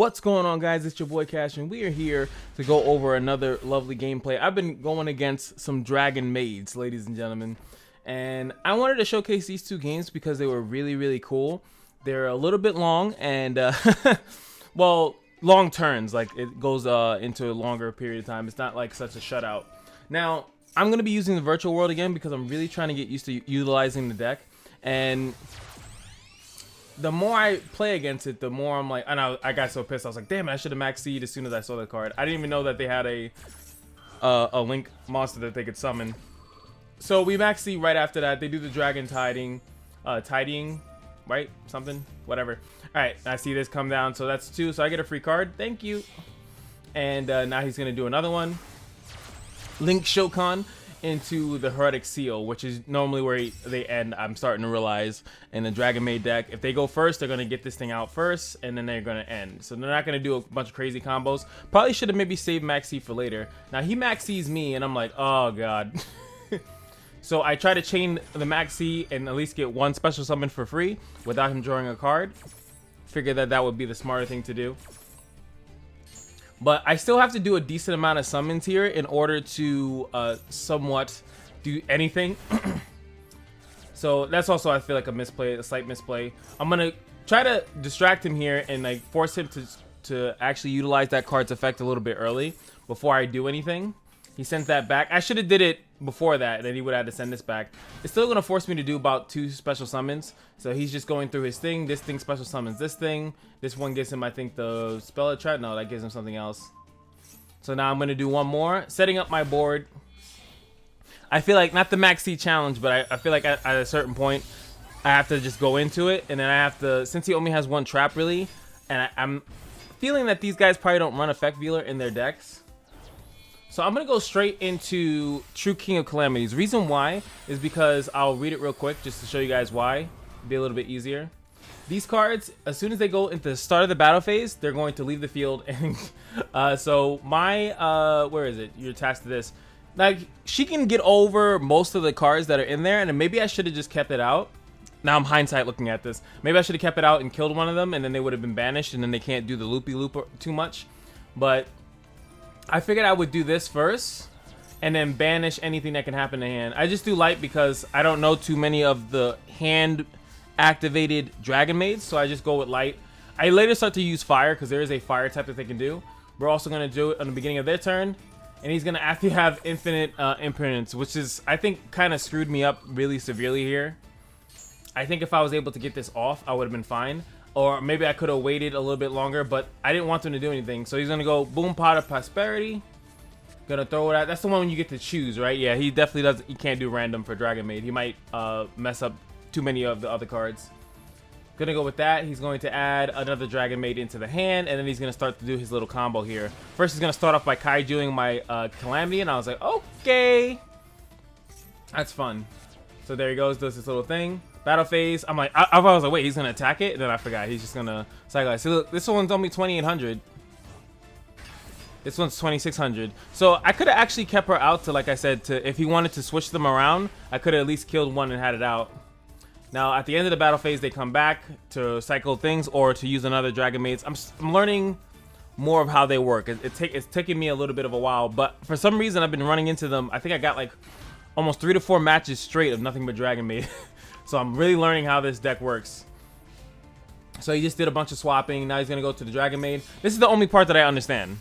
What's going on, guys? It's your boy Cash, and we are here to go over another lovely gameplay. I've been going against some DRAGONMAIDS, ladies and gentlemen, and I wanted to showcase these two games because they were really cool. They're a little bit long and well, long turns, like it goes into a longer period of time. It's not like such a shutout. Now I'm going to be using the virtual world again because I'm really trying to get used to utilizing the deck, and the more I play against it, the more I'm like, and I got so pissed. I was like, damn it, I should have max C'd as soon as I saw the card. I didn't even know that they had a link monster that they could summon. So we max C right after that. They do the dragon tidying, right? Something, whatever. All right, I see this come down. So that's 2. So I get a free card. Thank you. And now he's gonna do another one. Link Shokan into the Heretic Seal, which is normally where they end. I'm starting to realize in the DRAGONMAID deck, if they go first, they're going to get this thing out first, and then they're going to end. So they're not going to do a bunch of crazy combos. Probably should have maybe saved Max C for later. Now he Max C's me, and I'm like, oh god. So I try to chain the Max C and at least get one special summon for free without him drawing a card. Figure that that would be the smarter thing to do. But I still have to do a decent amount of summons here in order to somewhat do anything. So that's also, I feel like, a misplay, a slight misplay. I'm gonna try to distract him here and like force him to actually utilize that card's effect a little bit early before I do anything. He sends that back. I should have did it before that, and then he would have to send this back. It's still gonna force me to do about 2 special summons. So he's just going through his thing. This thing special summons this thing. This one gives him, I think, the spell trap. No, that gives him something else. So now I'm gonna do one more, setting up my board. I feel like, not the Max C challenge, but I feel like at a certain point I have to just go into it, and then I have to, since he only has one trap really, and I'm feeling that these guys probably don't run Effect Veiler in their decks. So I'm going to go straight into True King of Calamities. Reason why is because I'll read it real quick just to show you guys why. Be a little bit easier. These cards, as soon as they go into the start of the battle phase, they're going to leave the field. And so my, where is it? You're attached to this. Like, she can get over most of the cards that are in there, and maybe I should have just kept it out. Now I'm hindsight looking at this. Maybe I should have kept it out and killed one of them, and then they would have been banished, and then they can't do the loopy-loop too much. But I figured I would do this first and then banish anything that can happen to hand. I just do light because I don't know too many of the hand activated DRAGONMAIDS, so I just go with light. I later start to use fire because there is a fire type that they can do. We're also going to do it on the beginning of their turn, and he's going to have to have infinite impermanence, which is, I think, kind of screwed me up really severely here. I think if I was able to get this off, I would have been fine. Or maybe I could have waited a little bit longer, but I didn't want them to do anything. So he's going to go Boom Pot of Prosperity. Gonna throw it out. That's the one when you get to choose, right? Yeah, he definitely doesn't. He can't do random for DRAGONMAID. He might mess up too many of the other cards. Gonna go with that. He's going to add another DRAGONMAID into the hand, and then he's gonna start to do his little combo here. First, he's gonna start off by Kaijuing my Calamity, and I was like, okay, that's fun. So there he goes, does this little thing. Battle phase. I'm like, I was like, wait, he's gonna attack it, and then I forgot. He's just gonna cycle. See, look, this one's only 2,800. This one's 2,600. So I could have actually kept her out to, like I said, to if he wanted to switch them around, I could have at least killed one and had it out. Now at the end of the battle phase, they come back to cycle things or to use another DRAGONMAIDS. I'm learning more of how they work. It's taking me a little bit of a while, but for some reason I've been running into them. I think I got like almost 3 to 4 matches straight of nothing but DRAGONMAID. So I'm really learning how this deck works. So he just did a bunch of swapping. Now he's gonna go to the DRAGONMAID. This is the only part that I understand.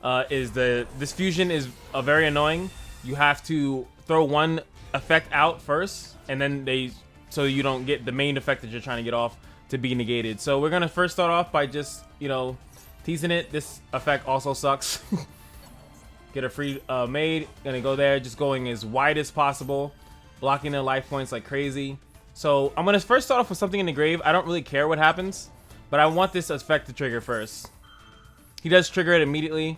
This fusion is very annoying. You have to throw one effect out first, and then so you don't get the main effect that you're trying to get off to be negated. So we're gonna first start off by just, you know, teasing it. This effect also sucks. Get a free maid. Gonna go there, just going as wide as possible, blocking their life points like crazy. So I'm gonna first start off with something in the grave. I don't really care what happens, but I want this effect to trigger first. He does trigger it immediately.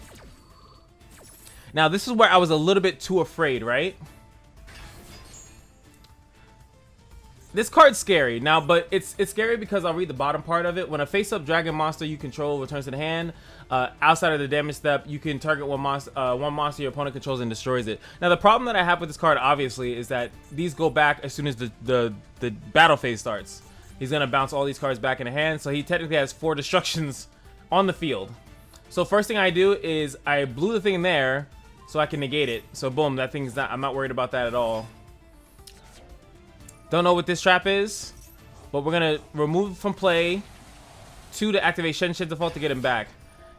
Now this is where I was a little bit too afraid, right? This card's scary now, but it's scary because I'll read the bottom part of it. When a face-up dragon monster you control returns to the hand, outside of the damage step, you can target one monster your opponent controls and destroys it. Now the problem that I have with this card, obviously, is that these go back as soon as the battle phase starts. He's gonna bounce all these cards back in the hand, so he technically has 4 destructions on the field. So first thing I do is I blew the thing there so I can negate it. So boom, that thing's not, I'm not worried about that at all. Don't know what this trap is, but we're gonna remove from play 2 to activate Shen Shen default to get him back.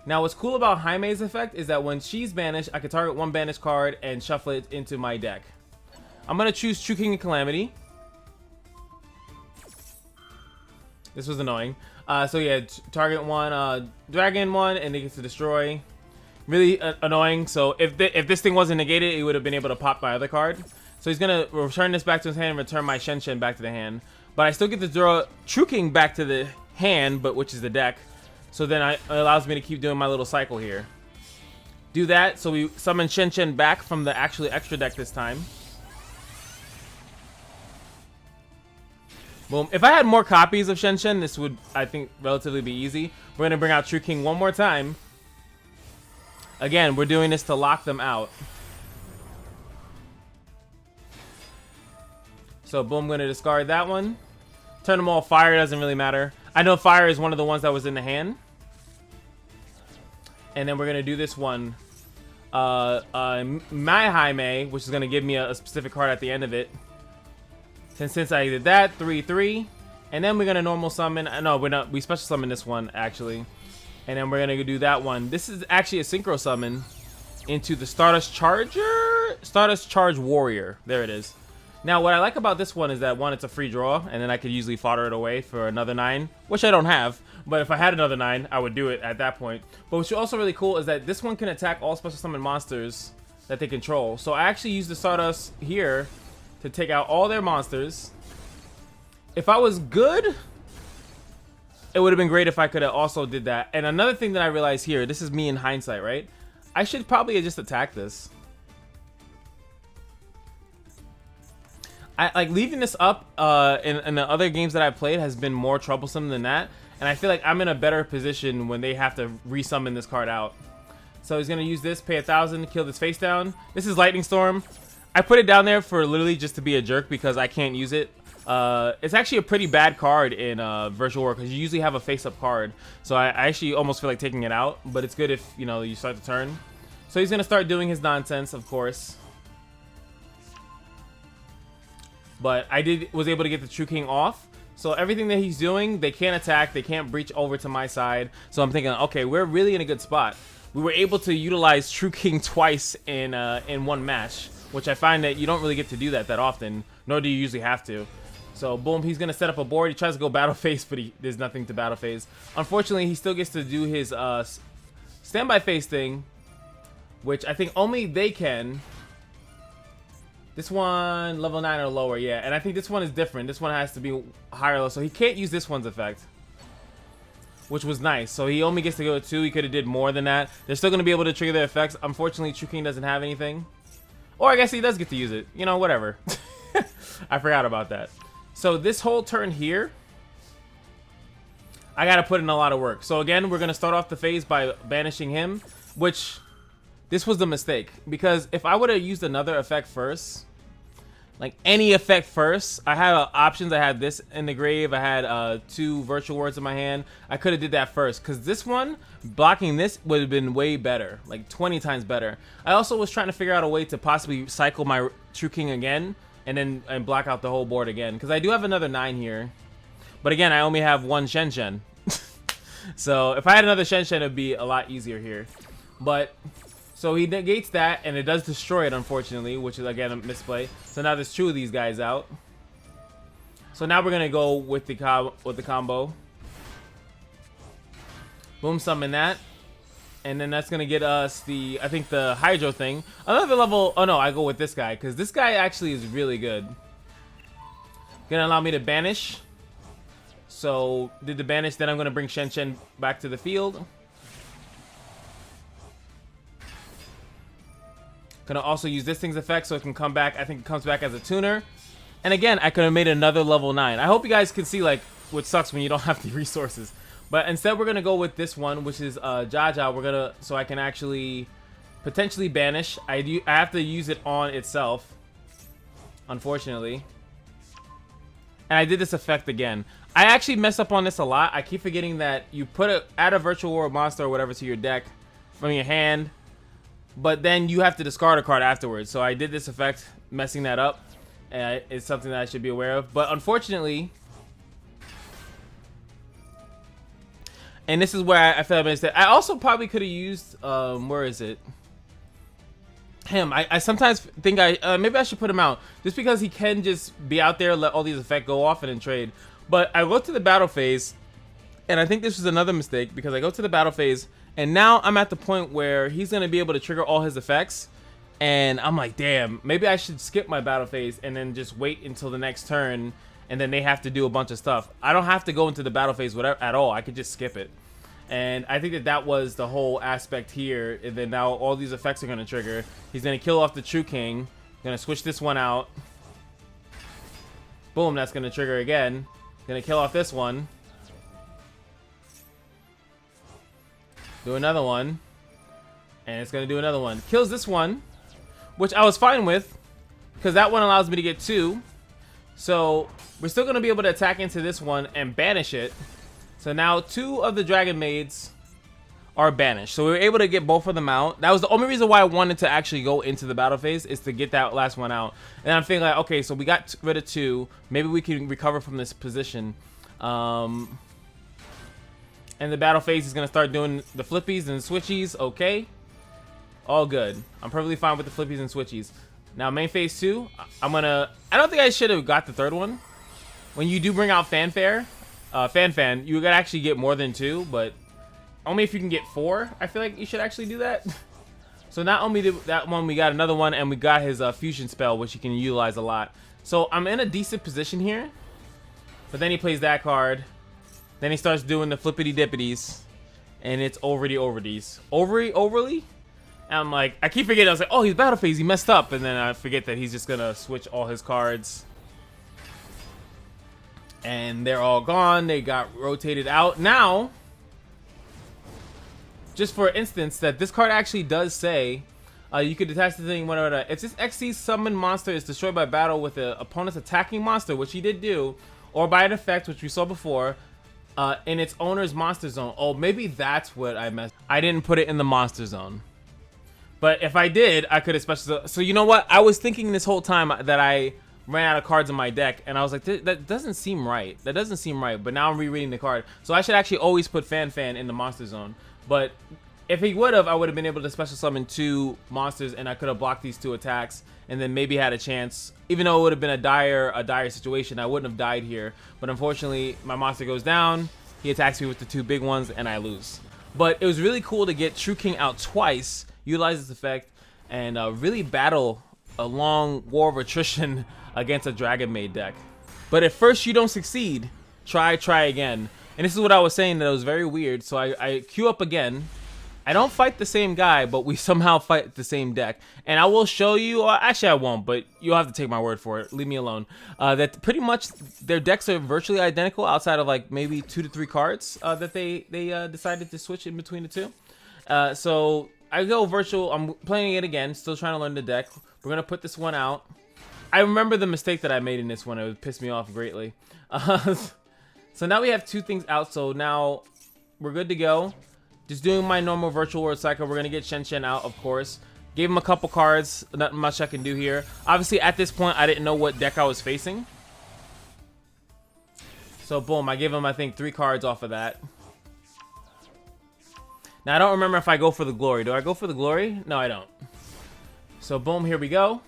Now what's cool about Jaime's effect is that when she's banished, I can target 1 banished card and shuffle it into my deck. I'm gonna choose True King and Calamity. This was annoying. So yeah, target 1 dragon 1 and they get to destroy. Really annoying. So if this thing wasn't negated, it would have been able to pop my other card. So he's gonna return this back to his hand and return my Shen Shen back to the hand. But I still get to draw True King back to the hand, but which is the deck. So then it allows me to keep doing my little cycle here. Do that, so we summon Shen Shen back from the actually extra deck this time. Boom. If I had more copies of Shen Shen, this would, I think, relatively be easy. We're gonna bring out True King one more time. Again, we're doing this to lock them out. So boom, I'm gonna discard that one. Turn them all fire, doesn't really matter. I know fire is one of the ones that was in the hand. And then we're gonna do this one. My Jaime, which is gonna give me a specific card at the end of it. Since I did that, 3/3. And then we're gonna normal summon. No, we're not. We special summon this one actually. And then we're gonna do that one. This is actually a synchro summon into the Stardust Charger, Stardust Charge Warrior. There it is. Now, what I like about this one is that, one, it's a free draw, and then I could usually fodder it away for another 9, which I don't have. But if I had another 9, I would do it at that point. But what's also really cool is that this one can attack all special summon monsters that they control. So I actually use the Stardust here to take out all their monsters. If I was good, it would have been great if I could have also did that. And another thing that I realized here, this is me in hindsight, right? I should probably just attack this. I like leaving this up in the other games that I played has been more troublesome than that, and I feel like I'm in a better position when they have to resummon this card out. So he's gonna use this, pay 1,000, kill this face down. This is Lightning Storm. I put it down there for literally just to be a jerk because I can't use it. It's actually a pretty bad card in Virtual War because you usually have a face-up card. So I actually almost feel like taking it out, but it's good if you start the turn. So he's gonna start doing his nonsense, of course. But I was able to get the True King off. So everything that he's doing, they can't attack, they can't breach over to my side. So I'm thinking, okay, we're really in a good spot. We were able to utilize True King twice in one match, which I find that you don't really get to do that often, nor do you usually have to. So boom, he's gonna set up a board. He tries to go battle phase, but there's nothing to battle phase. Unfortunately, he still gets to do his standby phase thing, which I think only they can. This one, level 9 or lower, yeah. And I think this one is different. This one has to be higher level, so he can't use this one's effect, which was nice. So he only gets to go to 2. He could have did more than that. They're still going to be able to trigger their effects. Unfortunately, True King doesn't have anything. Or I guess he does get to use it. Whatever. I forgot about that. So this whole turn here, I got to put in a lot of work. So again, we're going to start off the phase by banishing him, which... this was the mistake, because if I would have used another effect first, like any effect first, I had options. I had this in the grave. I had 2 virtual words in my hand. I could have did that first, because this one, blocking this would have been way better, like 20 times better. I also was trying to figure out a way to possibly cycle my True King again, and block out the whole board again, because I do have another 9 here. But again, I only have 1 Shen Shen. So if I had another Shen Shen, it would be a lot easier here. But... so he negates that, and it does destroy it, unfortunately, which is, again, a misplay. So now there's 2 of these guys out. So now we're going to go with the combo. Boom, summon that. And then that's going to get us I think the Hydro thing. Another level... oh, no, I go with this guy, because this guy actually is really good. Going to allow me to banish. So, did the banish, then I'm going to bring Shen Shen back to the field. Gonna also use this thing's effect so it can come back. I think it comes back as a tuner. And again, I could have made another level 9. I hope you guys can see like what sucks when you don't have the resources. But instead we're gonna go with this one, which is Jaja. So I can actually potentially banish. I have to use it on itself, unfortunately. And I did this effect again. I actually mess up on this a lot. I keep forgetting that you add a virtual world monster or whatever to your deck from your hand, but then you have to discard a card afterwards. So I did this effect, messing that up. And it's something that I should be aware of. But unfortunately, and this is where I feel like I missed it. I also probably could have used, where is it? Him. I sometimes think maybe I should put him out just because he can just be out there, let all these effects go off and then trade. But I go to the battle phase, and I think this was another mistake because I go to the battle phase and now I'm at the point where he's gonna be able to trigger all his effects, and I'm like, damn, maybe I should skip my battle phase and then just wait until the next turn, and then they have to do a bunch of stuff. I don't have to go into the battle phase whatever at all. I could just skip it. And I think that was the whole aspect here. And then now all these effects are going to trigger. He's going to kill off the True King. Going to switch this one out. Boom, that's going to trigger again. Going to kill off this one. Do another one. And it's going to do another one. Kills this one, which I was fine with, because that one allows me to get 2. So we're still going to be able to attack into this one and banish it. So now 2 of the Dragon Maids are banished. So we were able to get both of them out. That was the only reason why I wanted to actually go into the battle phase, is to get that last one out. And I'm thinking like, okay, so we got rid of 2. Maybe we can recover from this position. And the battle phase is going to start doing the flippies and switchies. Okay. All good. I'm perfectly fine with the flippies and switchies. Now main phase 2, I don't think I should have got the third one. When you do bring out Fanfare, Fan, you gotta actually get more than 2, but only if you can get 4. I feel like you should actually do that. So not only did that one, we got another one, and we got his fusion spell, which you can utilize a lot. So I'm in a decent position here, but then he plays that card. Then he starts doing the flippity dippities, and it's overly. And I'm like, I keep forgetting. I was like, oh, he's battle phase. He messed up, and then I forget that he's just gonna switch all his cards. And they're all gone. They got rotated out. Now, just for instance, that this card actually does say you could detach the thing whenever. If this XC summon monster is destroyed by battle with the opponent's attacking monster, which he did do, or by an effect, which we saw before, in its owner's monster zone. Oh, maybe that's what I messed. I didn't put it in the monster zone. But if I did, I could especially. So you know what? I was thinking this whole time that I ran out of cards in my deck, and I was like, that doesn't seem right. That doesn't seem right. But now I'm rereading the card, so I should actually always put Fan in the monster zone. But if he would have, I would have been able to special summon 2 monsters, and I could have blocked these 2 attacks, and then maybe had a chance. Even though it would have been a dire situation, I wouldn't have died here. But unfortunately, my monster goes down. He attacks me with the 2 big ones, and I lose. But it was really cool to get True King out twice, utilize this effect, and really battle a long war of attrition against a Dragon Maid deck. But if first you don't succeed, try again. And this is what I was saying, that it was very weird. So I queue up again. I don't fight the same guy, but we somehow fight the same deck. And I will show you, or actually I won't, but you'll have to take my word for it. Leave me alone. That pretty much their decks are virtually identical, outside of like maybe 2 to 3 cards that they decided to switch in between the 2. So I go virtual. I'm playing it again, still trying to learn the deck. We're gonna put this one out. I remember the mistake that I made in this one. It would piss me off greatly. So now we have 2 things out. So now we're good to go. Just doing my normal virtual world cycle. We're gonna get Shen out, of course. Gave him a couple cards. Not much I can do here. Obviously, at this point, I didn't know what deck I was facing. So boom, I gave him, I think, 3 cards off of that. Now I don't remember if I go for the glory. Do I go for the glory? No, I don't. So boom, here we go.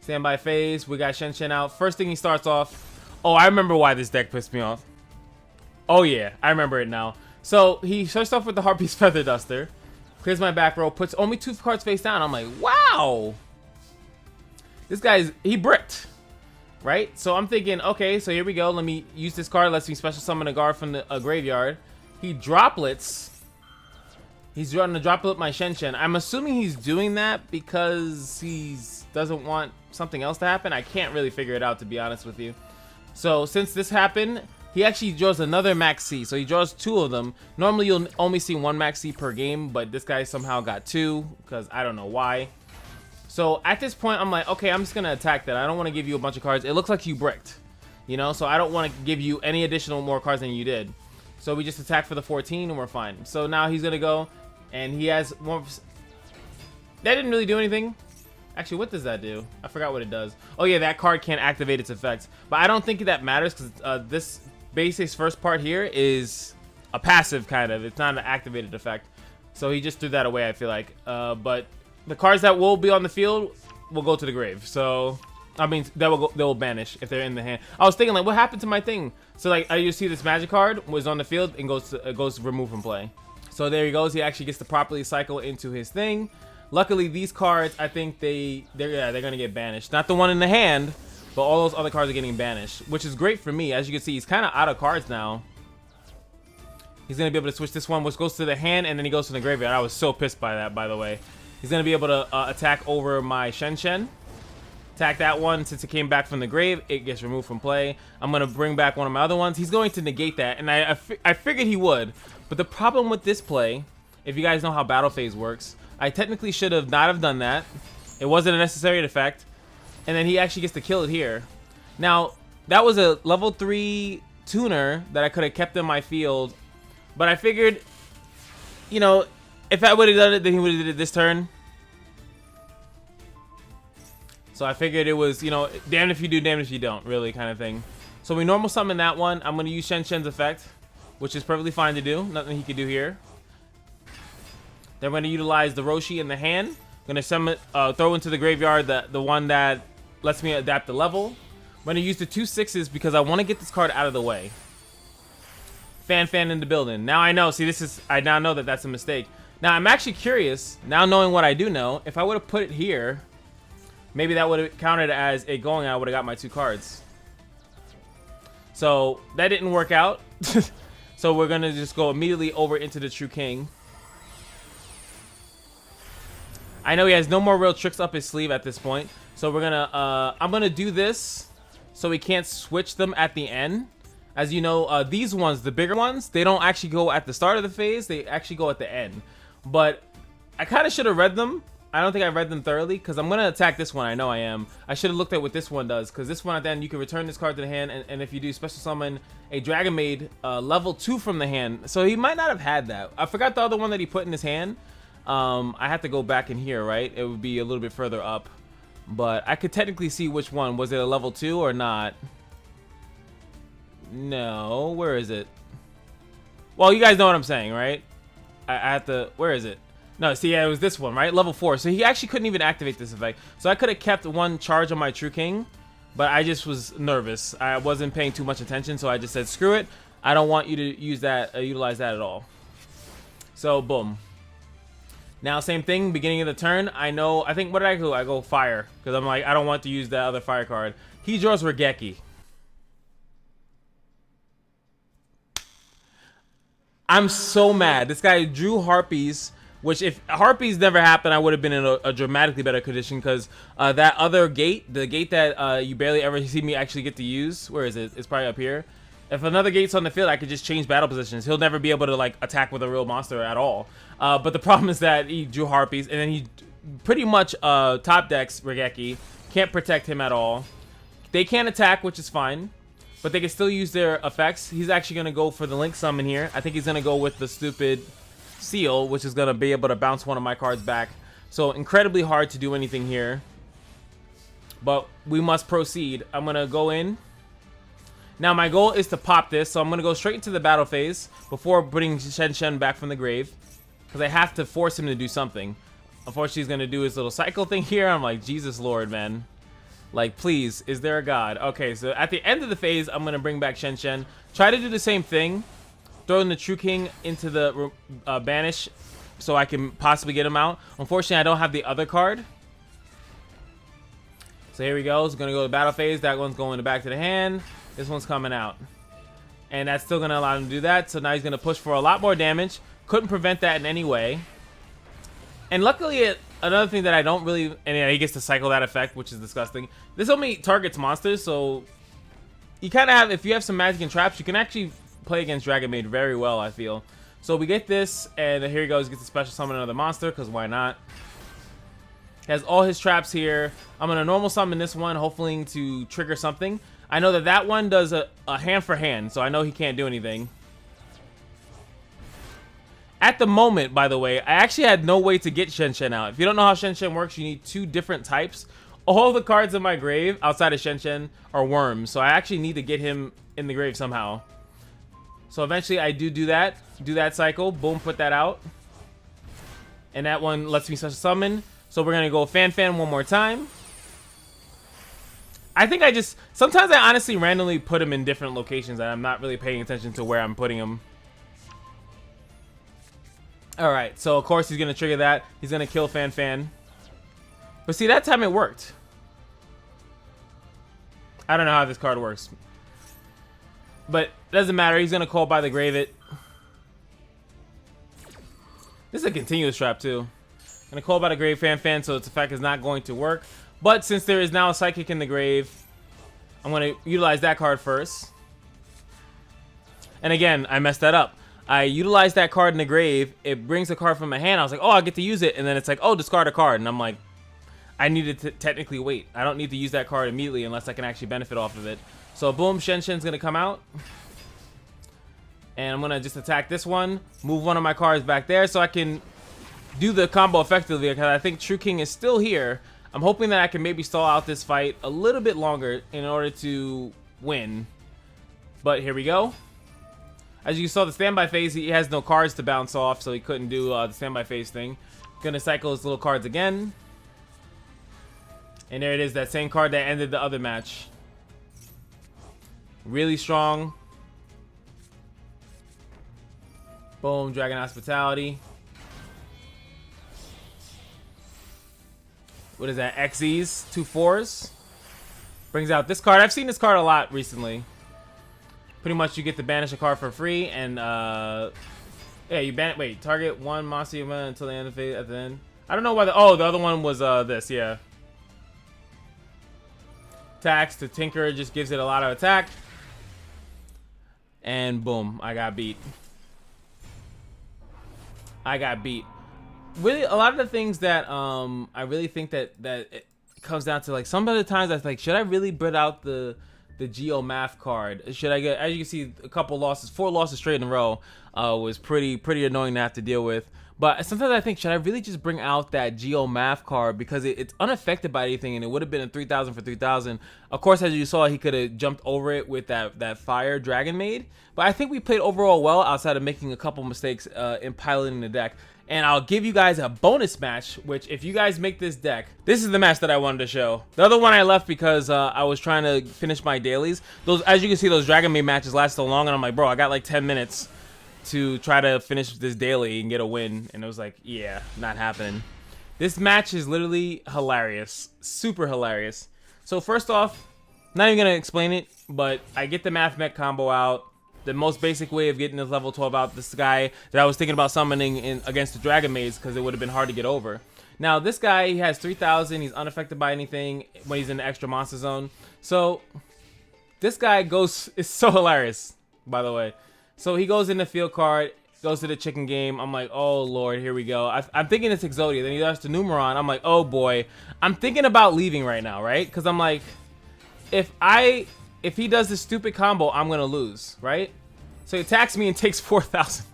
Standby phase. We got Shen out. First thing he starts off. Oh, I remember why this deck pissed me off. Oh yeah, I remember it now. So he starts off with the Harpy's Feather Duster. Clears my back row. Puts only 2 cards face down. I'm like, wow. This guy's, he bricked. Right? So I'm thinking, okay, so here we go. Let me use this card. Lets me special summon a guard from the graveyard. He droplets. He's trying to droplet my Shen. I'm assuming he's doing that because he doesn't want something else to happen. I can't really figure it out, to be honest with you. So since this happened, he actually draws another Max C. So he draws 2 of them. Normally you'll only see 1 Max C per game, but this guy somehow got 2 because I don't know why. So at this point, I'm like, okay, I'm just gonna attack that. I don't want to give you a bunch of cards. It looks like you bricked, you know, so I don't want to give you any additional more cards than you did. So we just attack for the 14 and we're fine. So now he's gonna go, and he has more. That didn't really do anything. Actually, what does that do? I forgot what it does. Oh yeah, that card can't activate its effects. But I don't think that matters because this basic's first part here is a passive kind of. It's not an activated effect. So he just threw that away, I feel like. But the cards that will be on the field will go to the grave. So I mean, they will banish if they're in the hand. I was thinking like, what happened to my thing? So like, you see this magic card was on the field and goes to remove from play. So there he goes. He actually gets to properly cycle into his thing. Luckily, these cards, I think they're gonna get banished. Not the one in the hand, but all those other cards are getting banished, which is great for me. As you can see, he's kind of out of cards now. He's gonna be able to switch this one, which goes to the hand, and then he goes to the graveyard. I was so pissed by that, by the way. He's gonna be able to attack over my Shen. Attack that one. Since it came back from the grave, it gets removed from play. I'm gonna bring back one of my other ones. He's going to negate that, and I figured he would. But the problem with this play, if you guys know how battle phase works, I technically should have not have done that. It wasn't a necessary effect. And then he actually gets to kill it here. Now, that was a level 3 tuner that I could have kept in my field. But I figured, you know, if I would have done it, then he would have did it this turn. So I figured it was, you know, damn if you do, damn if you don't, really kind of thing. So we normal summon that one. I'm going to use Shen's effect, which is perfectly fine to do. Nothing he could do here. Then we're going to utilize the Roshi in the hand. I'm going to summon, throw into the graveyard the one that lets me adapt the level. I'm going to use the 2 6s because I want to get this card out of the way. Fan in the building. Now I know. See, I now know that that's a mistake. Now I'm actually curious, now knowing what I do know, if I would have put it here, maybe that would have counted as it going. I would have got my 2 cards. So that didn't work out. So we're going to just go immediately over into the True King. I know he has no more real tricks up his sleeve at this point. So we're gonna, I'm gonna do this so we can't switch them at the end. As you know, these ones, the bigger ones, they don't actually go at the start of the phase. They actually go at the end. But I kind of should have read them. I don't think I read them thoroughly because I'm gonna attack this one. I know I am. I should have looked at what this one does because this one at the end, you can return this card to the hand, and if you do special summon a Dragon Maid level 2 from the hand. So he might not have had that. I forgot the other one that he put in his hand. I have to go back in here, right? It would be a little bit further up, but I could technically see which one. Was it a level 2 or not? No, where is it? Well, you guys know what I'm saying, right? I have to, where is it? No, see, yeah, it was this one, right? Level 4. So he actually couldn't even activate this effect. So I could have kept one charge on my True King, but I just was nervous. I wasn't paying too much attention, so I just said, screw it. I don't want you to use that, utilize that at all. So, boom. Now, same thing, beginning of the turn. I think, what did I go? I go fire, because I'm like, I don't want to use that other fire card. He draws Regeki. I'm so mad. This guy drew Harpies, which if Harpies never happened, I would have been in a dramatically better condition, because that other gate, the gate that you barely ever see me actually get to use, where is it? It's probably up here. If another gate's on the field, I could just change battle positions. He'll never be able to like attack with a real monster at all. But the problem is that he drew Harpies, and then he pretty much top decks Regeki. Can't protect him at all. They can't attack, which is fine, but they can still use their effects. He's actually going to go for the Link Summon here. I think he's going to go with the stupid Seal, which is going to be able to bounce one of my cards back. So incredibly hard to do anything here. But we must proceed. I'm going to go in. Now my goal is to pop this, so I'm going to go straight into the battle phase before putting Shen back from the grave, because I have to force him to do something. Unfortunately, he's going to do his little cycle thing here. I'm like, Jesus Lord, man. Like, please, is there a god? Okay, so at the end of the phase, I'm going to bring back Shen. Try to do the same thing. Throw in the True King into the banish so I can possibly get him out. Unfortunately, I don't have the other card. So here we go. It's going to go to battle phase. That one's going back to the hand. This one's coming out. And that's still going to allow him to do that. So now he's going to push for a lot more damage. Couldn't prevent that in any way. And luckily, another thing that I don't really... And he gets to cycle that effect, which is disgusting. This only targets monsters, so... You kind of have... If you have some magic and traps, you can actually play against Dragon Maid very well, I feel. So we get this, and here he goes. Gets a special summon another monster, because why not? He has all his traps here. I'm going to normal summon this one, hopefully to trigger something. I know that that one does a hand for hand, so I know he can't do anything. At the moment, by the way, I actually had no way to get Shen Shen out. If you don't know how Shen Shen works, you need 2 different types. All the cards in my grave outside of Shen Shen are worms, so I actually need to get him in the grave somehow. So eventually I do that cycle. Boom, put that out. And that one lets me summon. So we're gonna go Fan Fan one more time. I think sometimes I honestly randomly put him in different locations and I'm not really paying attention to where I'm putting him. Alright, so of course he's gonna trigger that. He's gonna kill Fan Fan. But see, that time it worked. I don't know how this card works. But it doesn't matter. He's gonna call by the grave it. This is a continuous trap too. Gonna call by the grave Fan Fan, so its effect is not going to work. But since there is now a psychic in the grave, I'm gonna utilize that card first. And again, I messed that up. I utilized that card in the grave. It brings a card from my hand. I was like, oh, I'll get to use it. And then it's like, oh, discard a card. And I'm like, I needed to technically wait. I don't need to use that card immediately unless I can actually benefit off of it. So boom, Shen Shen's gonna come out. And I'm gonna just attack this one. Move one of my cards back there so I can do the combo effectively, because I think True King is still here. I'm hoping that I can maybe stall out this fight a little bit longer in order to win. But here we go. As you saw, the standby phase, he has no cards to bounce off, so he couldn't do the standby phase thing. Gonna cycle his little cards again. And there it is, that same card that ended the other match. Really strong. Boom, Dragon Hospitality. What is that? XEs, 2 4s. Brings out this card. I've seen this card a lot recently. Pretty much you get to banish a card for free, and yeah, you wait, target 1 monster event until the end of it at the end. I don't know why the other one was this, yeah. Attacks to Tinker, just gives it a lot of attack. And boom, I got beat. Really, a lot of the things that I really think that it comes down to, like, some of the times I was like, should I really put out the Geo Math card? Should I get, as you can see, a couple losses, 4 losses straight in a row, was pretty annoying to have to deal with. But sometimes I think, should I really just bring out that Geo Math card, because it's unaffected by anything, and it would have been a 3,000 for 3,000. Of course, as you saw, he could have jumped over it with that Fire Dragon Maid. But I think we played overall well outside of making a couple mistakes in piloting the deck. And I'll give you guys a bonus match, which if you guys make this deck, this is the match that I wanted to show. The other one I left because I was trying to finish my dailies. Those, as you can see, those Dragon Maid matches last so long, and I'm like, bro, I got like 10 minutes to try to finish this daily and get a win. And it was like, yeah, not happening. This match is literally hilarious. Super hilarious. So first off, not even going to explain it, but I get the Math Mech combo out. The most basic way of getting this level 12 out, this guy that I was thinking about summoning in against the Dragon Maids, because it would have been hard to get over. Now, this guy, he has 3,000. He's unaffected by anything when he's in the extra monster zone. So, this guy goes, it's so hilarious, by the way. So, he goes in the field card, goes to the chicken game. I'm like, oh, Lord, here we go. I'm thinking it's Exodia. Then he does the Numeron. I'm like, oh, boy. I'm thinking about leaving right now, right? Because I'm like, if he does this stupid combo, I'm going to lose, right? So he attacks me and takes 4,000.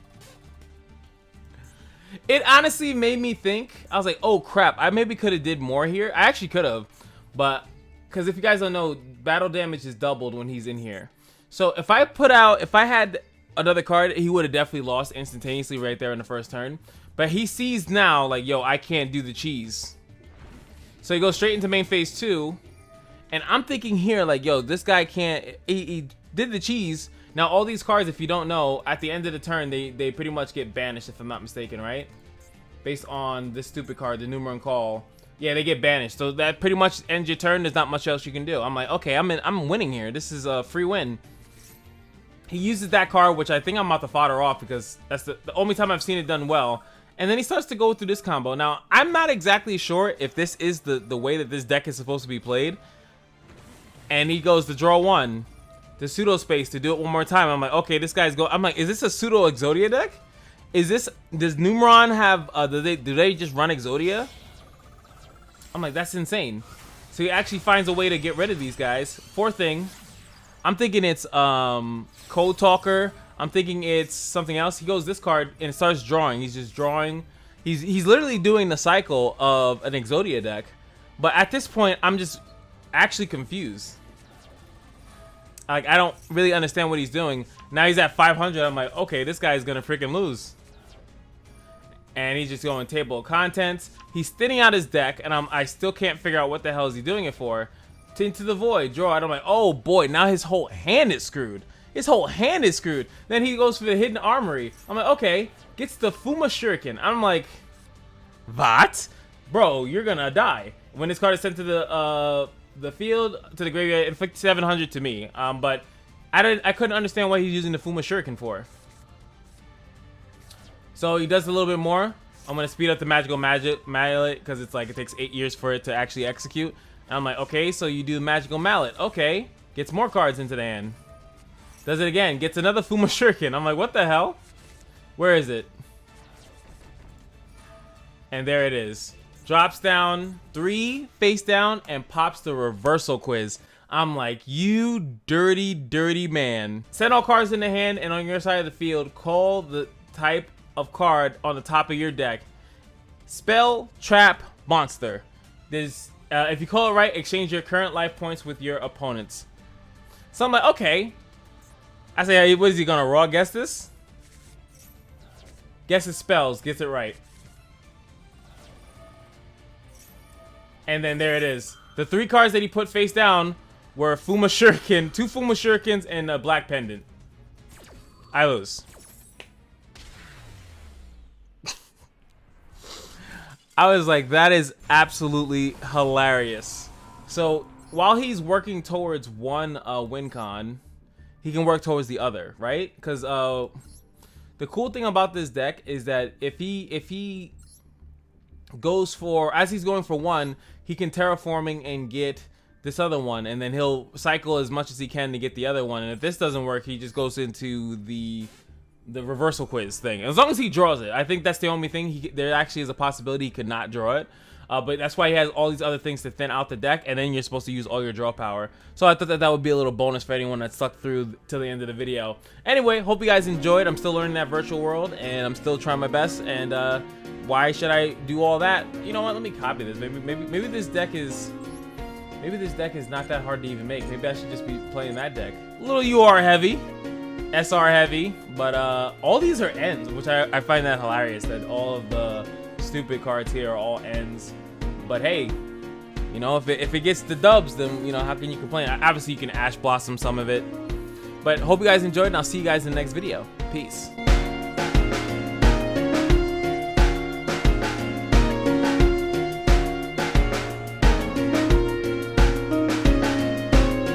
It honestly made me think, I was like, oh crap, I maybe could have did more here. I actually could have, but, because if you guys don't know, battle damage is doubled when he's in here. So if I had another card, he would have definitely lost instantaneously right there in the first turn. But he sees now, like, yo, I can't do the cheese. So he goes straight into main phase 2. And I'm thinking here, like, yo, this guy can't, he did the cheese. Now, all these cards, if you don't know, at the end of the turn, they pretty much get banished, if I'm not mistaken, right? Based on this stupid card, the Numeron Call. Yeah, they get banished. So that pretty much ends your turn. There's not much else you can do. I'm like, okay, I'm winning here. This is a free win. He uses that card, which I think I'm about to fodder off, because that's the only time I've seen it done well. And then he starts to go through this combo. Now, I'm not exactly sure if this is the way that this deck is supposed to be played. And he goes to draw 1. The pseudo space to do it one more time. I'm like, okay, this guy's I'm like, is this a pseudo Exodia deck? Does Numeron have do they just run Exodia? I'm like, that's insane. So he actually finds a way to get rid of these guys. Fourth thing, I'm thinking it's Code Talker. I'm thinking it's something else. He goes this card and starts drawing. He's just drawing. He's literally doing the cycle of an Exodia deck. But at this point, I'm just actually confused. Like, I don't really understand what he's doing. Now he's at 500. I'm like, okay, this guy's gonna freaking lose. And he's just going table of contents. He's thinning out his deck, and I still can't figure out what the hell is he doing it for. Into the void, draw. And I'm like, oh boy, now his whole hand is screwed. His whole hand is screwed. Then he goes for the hidden armory. I'm like, okay, gets the Fuma Shuriken. I'm like, what? Bro, you're gonna die. When this card is sent to the field, to the graveyard, inflict 700 to me. But I couldn't understand what he's using the Fuma Shuriken for. So he does a little bit more. I'm gonna speed up the magical mallet because it's like it takes 8 years for it to actually execute. And I'm like, okay, so you do the magical mallet. Okay, gets more cards into the hand. Does it again, gets another Fuma Shuriken. I'm like, what the hell? Where is it? And there it is. Drops down 3 face down and pops the reversal quiz. I'm like, you dirty, dirty man. Send all cards in the hand, and on your side of the field, call the type of card on the top of your deck. Spell, trap, monster. There's if you call it right, exchange your current life points with your opponents. So I'm like, okay. I say, hey, what is he gonna raw guess this? Guess his spells, gets it right. And then there it is. The 3 cards that he put face down were Fuma Shuriken, 2 Fuma Shurikens, and a Black Pendant. I lose. I was like, that is absolutely hilarious. So while he's working towards one win con, he can work towards the other, right? Because the cool thing about this deck is that if he goes for, as he's going for one, he can terraforming and get this other one, and then he'll cycle as much as he can to get the other one. And if this doesn't work, he just goes into the reversal quiz thing. As long as he draws it, I think that's the only thing. There actually is a possibility he could not draw it, but that's why he has all these other things to thin out the deck, and then you're supposed to use all your draw power. So I thought that would be a little bonus for anyone that stuck through till the end of the video. Anyway, hope you guys enjoyed. I'm still learning that virtual world, and I'm still trying my best. And why should I do all that? You know what? Let me copy this. Maybe this deck is not that hard to even make. Maybe I should just be playing that deck. A little UR heavy. SR heavy, but all these are ends, which I find that hilarious, that all of the stupid cards here are all ends. But hey, you know, if it gets the dubs, then, you know, how can you complain? Obviously you can Ash Blossom some of it. But hope you guys enjoyed, and I'll see you guys in the next video. Peace.